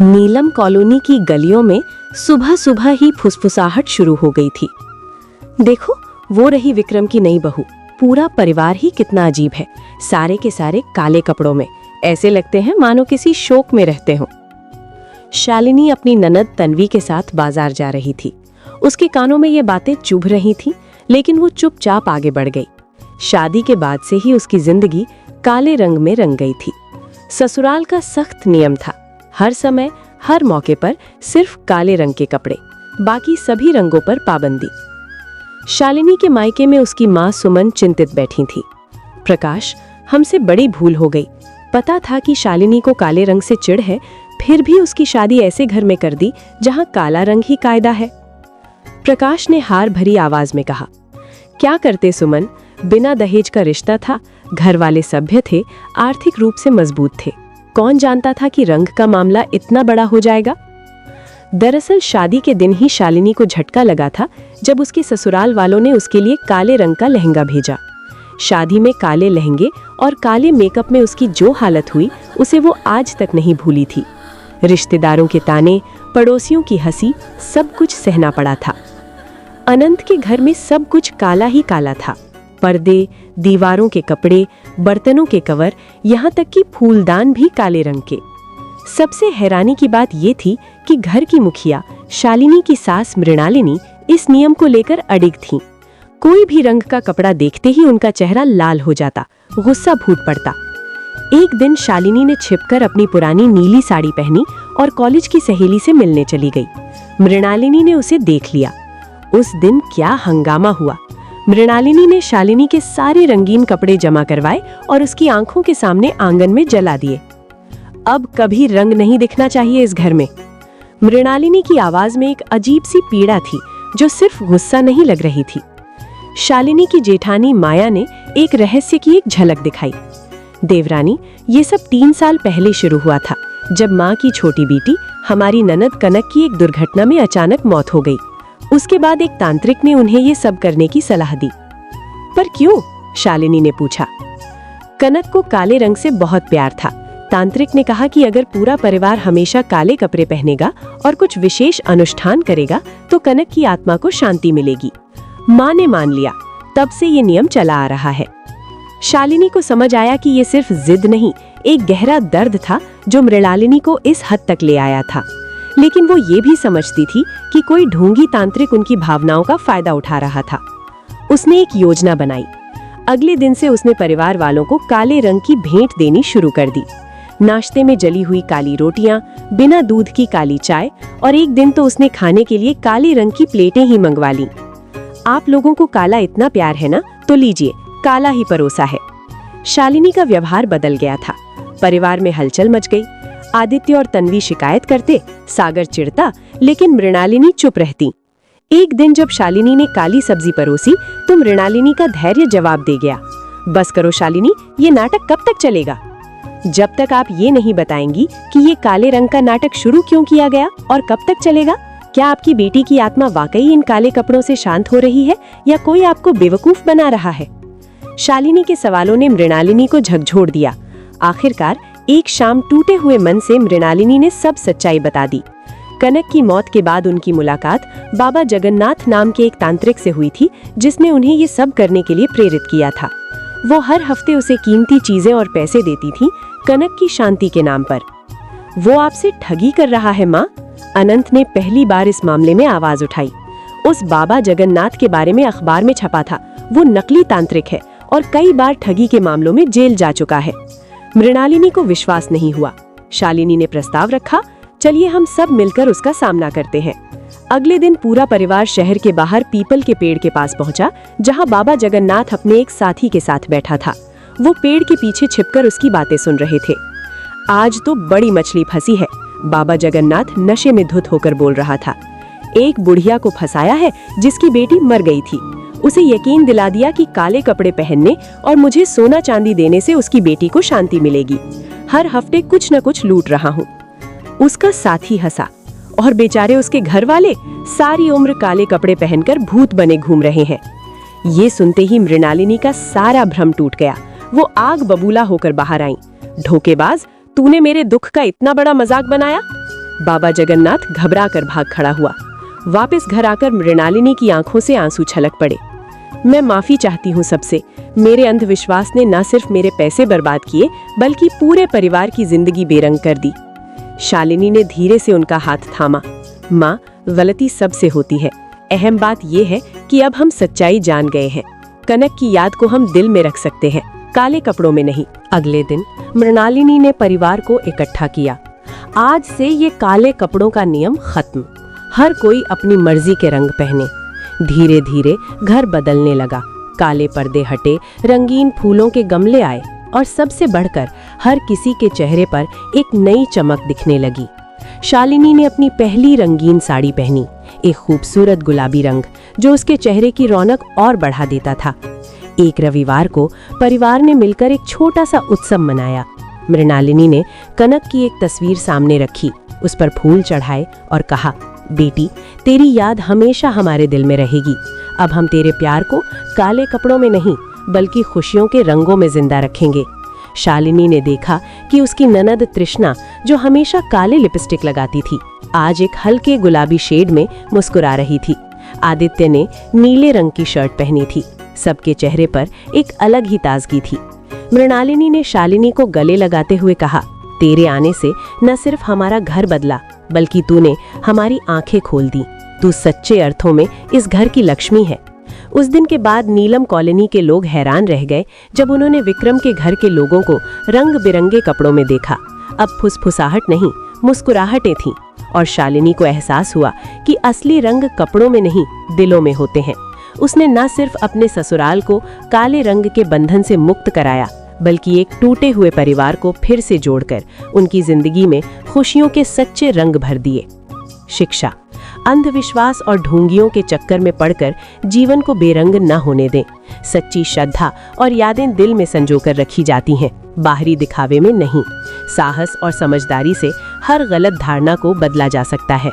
नीलम colony की गलियों में सुबह सुबह ही फुसफुसाहट शुरू हो गई थी। देखो, वो रही विक्रम की नई बहू। पूरा परिवार ही कितना अजीब है, सारे के सारे काले कपड़ों में, ऐसे लगते हैं मानो किसी शोक में रहते हों। शालिनी अपनी ननद तन्वी के साथ बाजार जा रही थी। उसके कानों में ये बातें चुभ रही थीं, लेकिन वो चुपचाप आगे बढ़ गई। शादी के बाद से ही उसकी जिंदगी काले रंग में रंग गई थी। ससुराल का सख्त नियम था, हर समय हर मौके पर सिर्फ काले रंग के कपड़े, बाकी सभी रंगों पर पाबंदी। शालिनी के मायके में उसकी माँ सुमन चिंतित बैठी थी। प्रकाश, हमसे बड़ी भूल हो गई। पता था कि शालिनी को काले रंग से चिढ़ है, फिर भी उसकी शादी ऐसे घर में कर दी जहां काला रंग ही कायदा है। प्रकाश ने हार भरी आवाज में कहा, क्या करते सुमन, बिना दहेज का रिश्ता था, घर वाले सभ्य थे, आर्थिक रूप से मजबूत थे। कौन जानता था कि रंग का मामला इतना बड़ा हो जाएगा। दरअसल शादी के दिन ही शालिनी को झटका लगा था जब उसके ससुराल वालों ने उसके लिए काले रंग का लहंगा भेजा। शादी में काले लहंगे और काले मेकअप में उसकी जो हालत हुई, उसे वो आज तक नहीं भूली थी। रिश्तेदारों के ताने, पड़ोसियों की हंसी, सब कुछ सहना पड़ा था। अनंत के घर में सब कुछ काला ही काला था। पर्दे, दीवारों के कपड़े, बर्तनों के कवर, यहाँ तक कि फूलदान भी काले रंग के। सबसे हैरानी की बात ये थी कि घर की मुखिया शालिनी की सास मृणालिनी इस नियम को लेकर अडिग थीं। कोई भी रंग का कपड़ा देखते ही उनका चेहरा लाल हो जाता, गुस्सा फूट पड़ता। एक दिन शालिनी ने छिपकर अपनी पुरानी नीली साड़ी पहनी और कॉलेज की सहेली से मिलने चली गई। मृणालिनी ने उसे देख लिया। उस दिन क्या हंगामा हुआ। मृणालिनी ने शालिनी के सारे रंगीन कपड़े जमा करवाए और उसकी आंखों के सामने आंगन में जला दिए। अब कभी रंग नहीं दिखना चाहिए इस घर में। मृणालिनी की आवाज में एक अजीब सी पीड़ा थी जो सिर्फ गुस्सा नहीं लग रही थी। शालिनी की जेठानी माया ने एक रहस्य की एक झलक दिखाई। देवरानी, ये सब 3 साल पहले शुरू हुआ था, जब माँ की छोटी बेटी हमारी ननद कनक की एक दुर्घटना में अचानक मौत हो गई। उसके बाद एक तांत्रिक ने उन्हें ये सब करने की सलाह दी। पर क्यों? शालिनी ने पूछा। कनक को काले रंग से बहुत प्यार था। तांत्रिक ने कहा कि अगर पूरा परिवार हमेशा काले कपड़े पहनेगा और कुछ विशेष अनुष्ठान करेगा तो कनक की आत्मा को शांति मिलेगी। माँ ने मान लिया। तब से ये नियम चला आ रहा है। शालिनी को समझ आया कि ये सिर्फ जिद नहीं, एक गहरा दर्द था जो मृणालिनी को इस हद तक ले आया था। लेकिन वो ये भी समझती थी कि कोई ढोंगी तांत्रिक उनकी भावनाओं का फायदा उठा रहा था। उसने एक योजना बनाई। अगले दिन से उसने परिवार वालों को काले रंग की भेंट देनी शुरू कर दी। नाश्ते में जली हुई काली रोटियां, बिना दूध की काली चाय, और एक दिन तो उसने खाने के लिए काले रंग की प्लेटें ही मंगवा ली। आप लोगों को काला इतना प्यार है ना, तो लीजिए, काला ही परोसा है। शालिनी का व्यवहार बदल गया था। परिवार में हलचल मच गई। आदित्य और तन्वी शिकायत करते, सागर चिढ़ता, लेकिन मृणालिनी चुप रहती। एक दिन जब शालिनी ने काली सब्जी परोसी तो मृणालिनी का धैर्य जवाब दे गया, बस करो शालिनी, ये नाटक कब तक चलेगा? जब तक आप ये नहीं बताएंगी कि ये काले रंग का नाटक शुरू क्यों किया गया और कब तक चलेगा। क्या आपकी बेटी की आत्मा वाकई इन काले कपड़ों से शांत हो रही है या कोई आपको बेवकूफ बना रहा है? शालिनी के सवालों ने मृणालिनी को झकझोर दिया। आखिरकार एक शाम टूटे हुए मन से मृणालिनी ने सब सच्चाई बता दी। कनक की मौत के बाद उनकी मुलाकात बाबा जगन्नाथ नाम के एक तांत्रिक से हुई थी, जिसने उन्हें ये सब करने के लिए प्रेरित किया था। वो हर हफ्ते उसे कीमती चीजें और पैसे देती थी, कनक की शांति के नाम पर। वो आपसे ठगी कर रहा है माँ? अनंत ने पहली बार इस मामले में आवाज उठाई। उस बाबा जगन्नाथ के बारे में अखबार में छपा था। वो नकली तांत्रिक है और कई बार ठगी के मामलों में जेल जा चुका है। मृणालिनी को विश्वास नहीं हुआ। शालिनी ने प्रस्ताव रखा, चलिए हम सब मिलकर उसका सामना करते हैं। अगले दिन पूरा परिवार शहर के बाहर पीपल के पेड़ के पास पहुंचा, जहां बाबा जगन्नाथ अपने एक साथी के साथ बैठा था। वो पेड़ के पीछे छिपकर उसकी बातें सुन रहे थे। आज तो बड़ी मछली फंसी है, बाबा जगन्नाथ नशे में धुत होकर बोल रहा था। एक बुढ़िया को फंसाया है जिसकी बेटी मर गई थी। उसे यकीन दिला दिया कि काले कपड़े पहनने और मुझे सोना चांदी देने से उसकी बेटी को शांति मिलेगी। हर हफ्ते कुछ न कुछ लूट रहा हूँ। उसका साथी हंसा। और बेचारे उसके घर वाले सारी उम्र काले कपड़े पहनकर भूत बने घूम रहे हैं। ये सुनते ही मृणालिनी का सारा भ्रम टूट गया। वो आग बबूला होकर बाहर आई। धोखेबाज, तूने मेरे दुख का इतना बड़ा मजाक बनाया। बाबा जगन्नाथ घबरा कर भाग खड़ा हुआ। वापस घर आकर मृणालिनी की आंखों से आंसू छलक पड़े। मैं माफी चाहती हूँ सबसे। मेरे अंधविश्वास ने न सिर्फ मेरे पैसे बर्बाद किए बल्कि पूरे परिवार की जिंदगी बेरंग कर दी। शालिनी ने धीरे से उनका हाथ थामा। माँ, गलती सबसे होती है। अहम बात यह है कि अब हम सच्चाई जान गए हैं। कनक की याद को हम दिल में रख सकते हैं, काले कपड़ों में नहीं। अगले दिन मृणालिनी ने परिवार को इकट्ठा किया। आज से ये काले कपड़ों का नियम खत्म। हर कोई अपनी मर्जी के रंग पहने। धीरे धीरे घर बदलने लगा। काले पर्दे हटे, रंगीन फूलों के गमले आए और सबसे बढ़कर हर किसी के चेहरे पर एक नई चमक दिखने लगी। शालिनी ने अपनी पहली रंगीन साड़ी पहनी, एक खूबसूरत गुलाबी रंग जो उसके चेहरे की रौनक और बढ़ा देता था। एक रविवार को परिवार ने मिलकर एक छोटा सा उत्सव मनाया। मृणालिनी ने कनक की एक तस्वीर सामने रखी, उस पर फूल चढ़ाए और कहा, बेटी, तेरी याद हमेशा हमारे दिल में रहेगी। अब हम तेरे प्यार को काले कपड़ों में नहीं बल्कि खुशियों के रंगों में जिंदा रखेंगे। शालिनी ने देखा कि उसकी ननद तृष्णा, जो हमेशा काले लिपस्टिक लगाती थी, आज एक हल्के गुलाबी शेड में मुस्कुरा रही थी। आदित्य ने नीले रंग की शर्ट पहनी थी। सबके चेहरे पर एक अलग ही ताजगी थी। मृणालिनी ने शालिनी को गले लगाते हुए कहा, तेरे आने से न सिर्फ हमारा घर बदला बल्कि तूने हमारी आंखें खोल दी। तू सच्चे अर्थों में इस घर की लक्ष्मी है। उस दिन के बाद नीलम कॉलोनी के लोग हैरान रह गए जब उन्होंने विक्रम के घर के लोगों को रंग बिरंगे कपड़ों में देखा। अब फुसफुसाहट नहीं, मुस्कुराहटें थीं और शालिनी को एहसास हुआ कि असली रंग कपड़ों में नहीं, दिलों में होते हैं। उसने न सिर्फ अपने ससुराल को काले रंग के बंधन से मुक्त कराया बल्कि एक टूटे हुए परिवार को फिर से जोड़कर उनकी जिंदगी में खुशियों के सच्चे रंग भर दिए। शिक्षा, अंधविश्वास और ढोंगियों के चक्कर में पड़कर जीवन को बेरंग न होने दें। सच्ची श्रद्धा और यादें दिल में संजोकर रखी जाती हैं, बाहरी दिखावे में नहीं। साहस और समझदारी से हर गलत धारणा को बदला जा सकता है।